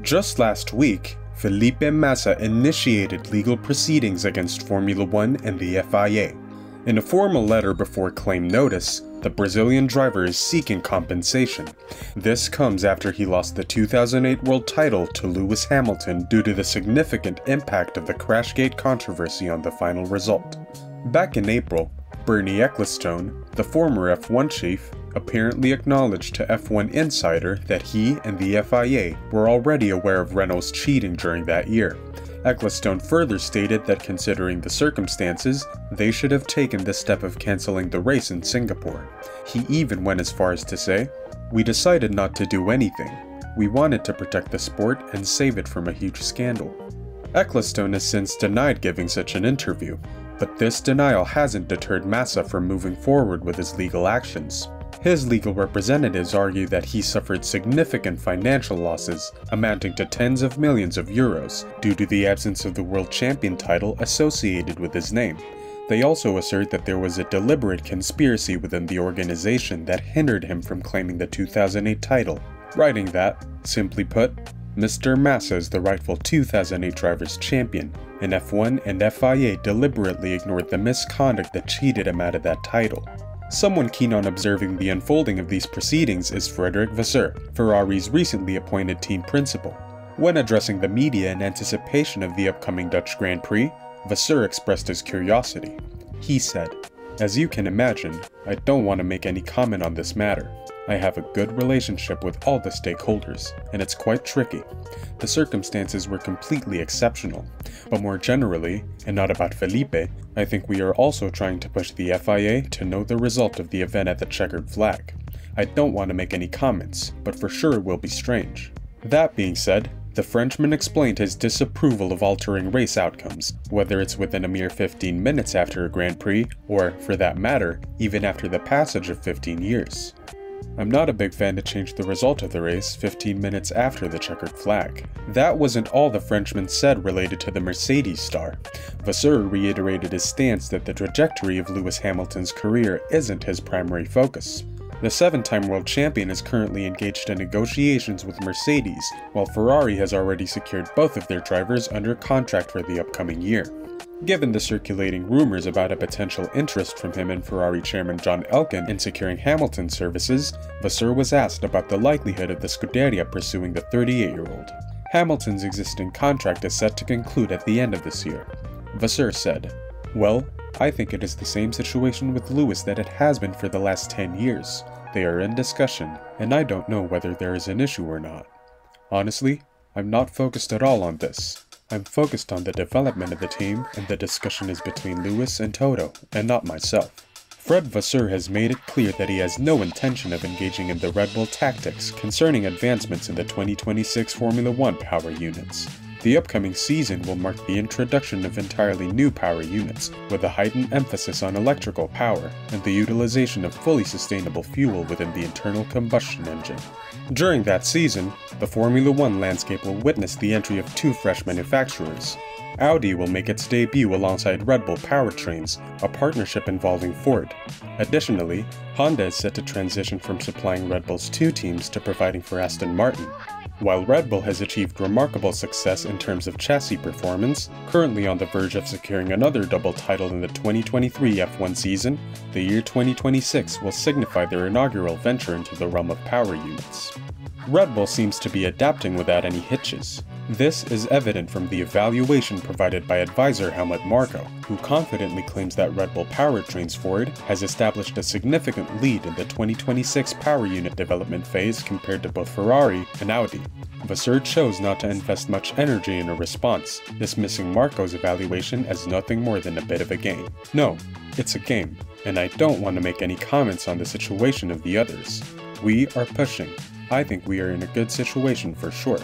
Just last week, Felipe Massa initiated legal proceedings against Formula One and the FIA. In a formal letter before claim notice, the Brazilian driver is seeking compensation. This comes after he lost the 2008 world title to Lewis Hamilton due to the significant impact of the Crashgate controversy on the final result. Back in April, Bernie Ecclestone, the former F1 chief, apparently acknowledged to F1 Insider that he and the FIA were already aware of Renault's cheating during that year. Ecclestone further stated that considering the circumstances, they should have taken the step of cancelling the race in Singapore. He even went as far as to say, "We decided not to do anything. We wanted to protect the sport and save it from a huge scandal." Ecclestone has since denied giving such an interview, but this denial hasn't deterred Massa from moving forward with his legal actions. His legal representatives argue that he suffered significant financial losses, amounting to tens of millions of euros, due to the absence of the world champion title associated with his name. They also assert that there was a deliberate conspiracy within the organization that hindered him from claiming the 2008 title, writing that, simply put, Mr. Massa is the rightful 2008 Drivers' Champion, and F1 and FIA deliberately ignored the misconduct that cheated him out of that title. Someone keen on observing the unfolding of these proceedings is Frederic Vasseur, Ferrari's recently appointed team principal. When addressing the media in anticipation of the upcoming Dutch Grand Prix, Vasseur expressed his curiosity. He said, "As you can imagine, I don't want to make any comment on this matter. I have a good relationship with all the stakeholders, and it's quite tricky. The circumstances were completely exceptional, but more generally, and not about Felipe, I think we are also trying to push the FIA to know the result of the event at the checkered flag. I don't want to make any comments, but for sure it will be strange." That being said, the Frenchman explained his disapproval of altering race outcomes, whether it's within a mere 15 minutes after a Grand Prix, or, for that matter, even after the passage of 15 years. "I'm not a big fan to change the result of the race 15 minutes after the checkered flag." That wasn't all the Frenchman said related to the Mercedes star. Vasseur reiterated his stance that the trajectory of Lewis Hamilton's career isn't his primary focus. The 7-time world champion is currently engaged in negotiations with Mercedes, while Ferrari has already secured both of their drivers under contract for the upcoming year. Given the circulating rumors about a potential interest from him and Ferrari chairman John Elkann in securing Hamilton's services, Vasseur was asked about the likelihood of the Scuderia pursuing the 38-year-old. Hamilton's existing contract is set to conclude at the end of this year. Vasseur said, "Well, I think it is the same situation with Lewis that it has been for the last 10 years. They are in discussion, and I don't know whether there is an issue or not. Honestly, I'm not focused at all on this. I'm focused on the development of the team, and the discussion is between Lewis and Toto, and not myself." Fred Vasseur has made it clear that he has no intention of engaging in the Red Bull tactics concerning advancements in the 2026 Formula One power units. The upcoming season will mark the introduction of entirely new power units, with a heightened emphasis on electrical power and the utilization of fully sustainable fuel within the internal combustion engine. During that season, the Formula One landscape will witness the entry of 2 fresh manufacturers. Audi will make its debut alongside Red Bull Powertrains, a partnership involving Ford. Additionally, Honda is set to transition from supplying Red Bull's 2 teams to providing for Aston Martin. While Red Bull has achieved remarkable success in terms of chassis performance, currently on the verge of securing another double title in the 2023 F1 season, the year 2026 will signify their inaugural venture into the realm of power units. Red Bull seems to be adapting without any hitches. This is evident from the evaluation provided by advisor Helmut Marko, who confidently claims that Red Bull Powertrains Ford has established a significant lead in the 2026 power unit development phase compared to both Ferrari and Audi. Vasseur chose not to invest much energy in a response, dismissing Marko's evaluation as nothing more than a bit of a game. "No, it's a game, and I don't want to make any comments on the situation of the others. We are pushing. I think we are in a good situation for sure.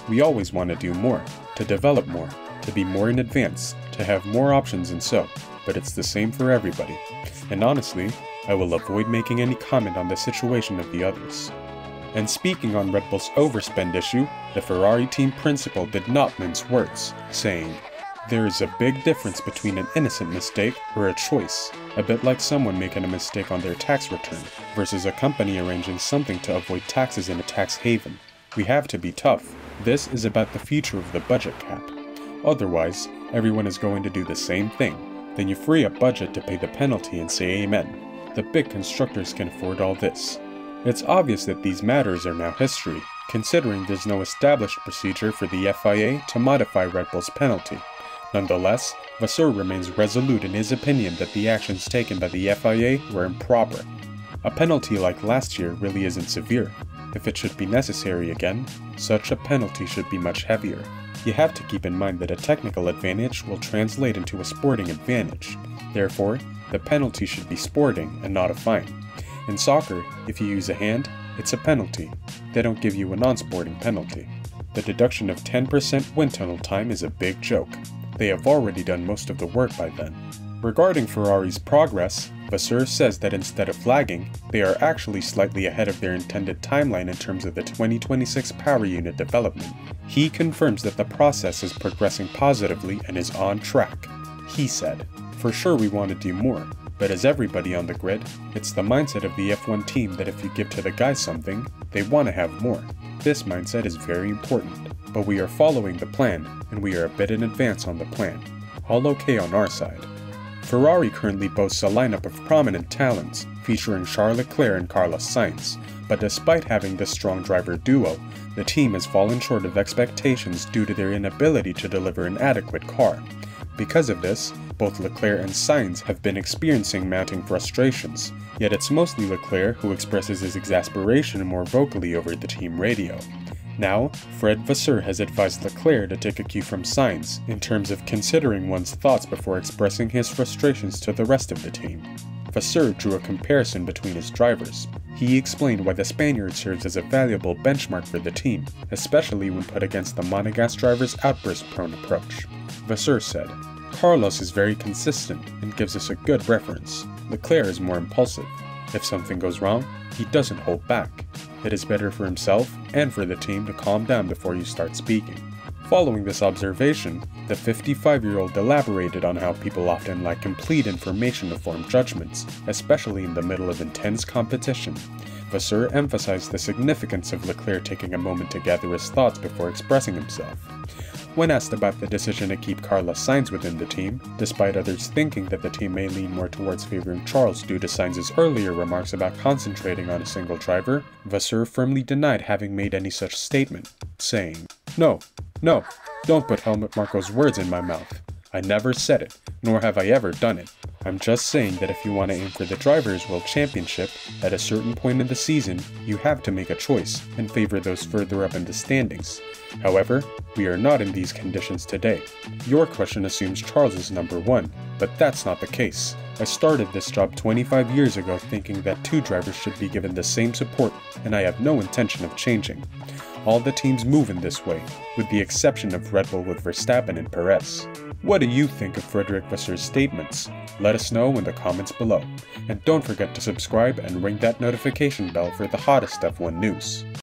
We always want to do more, to develop more, to be more in advance, to have more options and so, but it's the same for everybody. And honestly, I will avoid making any comment on the situation of the others." And speaking on Red Bull's overspend issue, the Ferrari team principal did not mince words, saying, "There is a big difference between an innocent mistake or a choice, a bit like someone making a mistake on their tax return, versus a company arranging something to avoid taxes in a tax haven. We have to be tough. This is about the future of the budget cap. Otherwise, everyone is going to do the same thing. Then you free up budget to pay the penalty and say amen. The big constructors can afford all this. It's obvious that these matters are now history, considering there's no established procedure for the FIA to modify Red Bull's penalty. Nonetheless, Vasseur remains resolute in his opinion that the actions taken by the FIA were improper. A penalty like last year really isn't severe. If it should be necessary again, such a penalty should be much heavier. You have to keep in mind that a technical advantage will translate into a sporting advantage. Therefore, the penalty should be sporting and not a fine. In soccer, if you use a hand, it's a penalty. They don't give you a non-sporting penalty. The deduction of 10% wind tunnel time is a big joke. They have already done most of the work by then. Regarding Ferrari's progress, Vasseur says that instead of lagging, they are actually slightly ahead of their intended timeline in terms of the 2026 power unit development. He confirms that the process is progressing positively and is on track. He said, "For sure we want to do more, but as everybody on the grid, it's the mindset of the F1 team that if you give to the guys something, they want to have more. This mindset is very important, but we are following the plan, and we are a bit in advance on the plan. All okay on our side." Ferrari currently boasts a lineup of prominent talents, featuring Charles Leclerc and Carlos Sainz, but despite having this strong driver duo, the team has fallen short of expectations due to their inability to deliver an adequate car. Because of this, both Leclerc and Sainz have been experiencing mounting frustrations, yet it's mostly Leclerc who expresses his exasperation more vocally over the team radio. Now, Fred Vasseur has advised Leclerc to take a cue from Sainz in terms of considering one's thoughts before expressing his frustrations to the rest of the team. Vasseur drew a comparison between his drivers. He explained why the Spaniard serves as a valuable benchmark for the team, especially when put against the Monegasque driver's outburst-prone approach. Vasseur said, "Carlos is very consistent and gives us a good reference. Leclerc is more impulsive. If something goes wrong, he doesn't hold back. It is better for himself and for the team to calm down before you start speaking." Following this observation, the 55-year-old elaborated on how people often lack complete information to form judgments, especially in the middle of intense competition. Vasseur emphasized the significance of Leclerc taking a moment to gather his thoughts before expressing himself. When asked about the decision to keep Carlos Sainz within the team, despite others thinking that the team may lean more towards favoring Charles due to Sainz's earlier remarks about concentrating on a single driver, Vasseur firmly denied having made any such statement, saying, No, don't put Helmut Marko's words in my mouth. I never said it, nor have I ever done it. I'm just saying that if you want to aim for the Drivers' World Championship, at a certain point in the season, you have to make a choice and favor those further up in the standings. However, we are not in these conditions today. Your question assumes Charles is number one, but that's not the case. I started this job 25 years ago thinking that two drivers should be given the same support, and I have no intention of changing. All the teams move in this way, with the exception of Red Bull with Verstappen and Perez. What do you think of Frederic Vasseur's statements? Let us know in the comments below. And don't forget to subscribe and ring that notification bell for the hottest F1 news.